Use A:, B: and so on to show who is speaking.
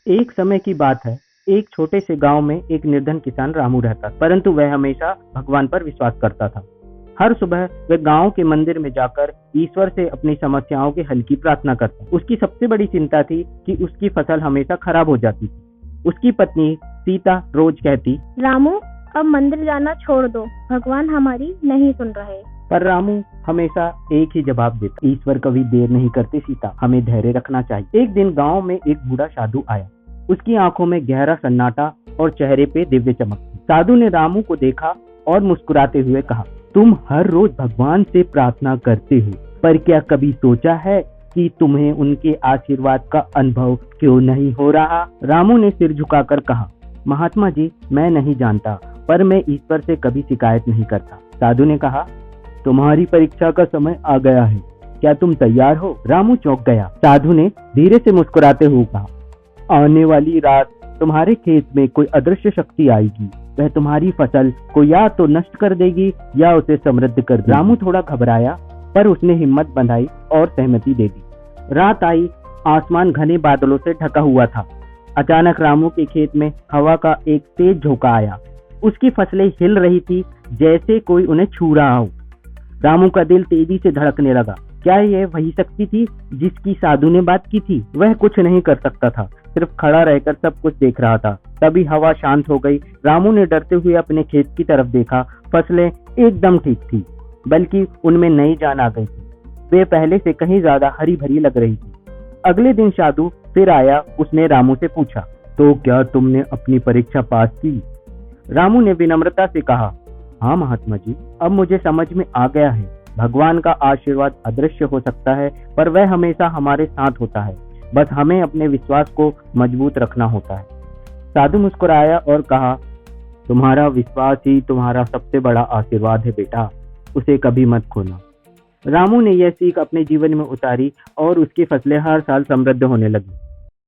A: एक समय की बात है। एक छोटे से गांव में एक निर्धन किसान रामू रहता, परंतु वह हमेशा भगवान पर विश्वास करता था। हर सुबह वह गांव के मंदिर में जाकर ईश्वर से अपनी समस्याओं के हल की प्रार्थना करता। उसकी सबसे बड़ी चिंता थी कि उसकी फसल हमेशा खराब हो जाती थी। उसकी पत्नी सीता रोज कहती,
B: रामू अब मंदिर जाना छोड़ दो, भगवान हमारी नहीं सुन रहे।
A: पर रामू हमेशा एक ही जवाब देता, ईश्वर कभी देर नहीं करते सीता, हमें धैर्य रखना चाहिए। एक दिन गांव में एक बूढ़ा साधु आया। उसकी आंखों में गहरा सन्नाटा और चेहरे पे दिव्य चमक थी। साधु ने रामू को देखा और मुस्कुराते हुए कहा, तुम हर रोज भगवान से प्रार्थना करते हो, पर क्या कभी सोचा है कि तुम्हें उनके आशीर्वाद का अनुभव क्यों नहीं हो रहा? रामू ने सिर झुकाकर कहा, महात्मा जी, मैं नहीं जानता, पर मैं ईश्वर से कभी शिकायत नहीं करता। साधु ने कहा, तुम्हारी परीक्षा का समय आ गया है, क्या तुम तैयार हो? रामू चौंक गया। साधु ने धीरे से मुस्कुराते हुए कहा, आने वाली रात तुम्हारे खेत में कोई अदृश्य शक्ति आएगी। वह तुम्हारी फसल को या तो नष्ट कर देगी या उसे समृद्ध कर देगी। रामू थोड़ा घबराया, पर उसने हिम्मत बंधाई और सहमति दे दी। रात आई, आसमान घने बादलों से ढका हुआ था। अचानक रामू के खेत में हवा का एक तेज झोंका आया। उसकी फसलें हिल रही थी जैसे कोई उन्हें छू रहा हो। रामू का दिल तेजी से धड़कने लगा। क्या यह वही शक्ति थी जिसकी साधु ने बात की थी? वह कुछ नहीं कर सकता था, सिर्फ खड़ा रहकर सब कुछ देख रहा था। तभी हवा शांत हो गई। रामू ने डरते हुए अपने खेत की तरफ देखा। फसलें एकदम ठीक थी, बल्कि उनमें नई जान आ गई थी। वे पहले से कहीं ज्यादा हरी भरी लग रही थी। अगले दिन साधु फिर आया। उसने रामू से पूछा, तो क्या तुमने अपनी परीक्षा पास की? रामू ने विनम्रता से कहा, हाँ महात्मा जी, अब मुझे समझ में आ गया है, भगवान का आशीर्वाद अदृश्य हो सकता है, पर वह हमेशा हमारे साथ होता है। बस हमें अपने विश्वास को मजबूत रखना होता है। साधु मुस्कुराया और कहा, तुम्हारा विश्वास ही तुम्हारा सबसे बड़ा आशीर्वाद है बेटा, उसे कभी मत खोना। रामू ने यह सीख अपने जीवन में उतारी और उसकी फसलें हर साल समृद्ध होने लगी।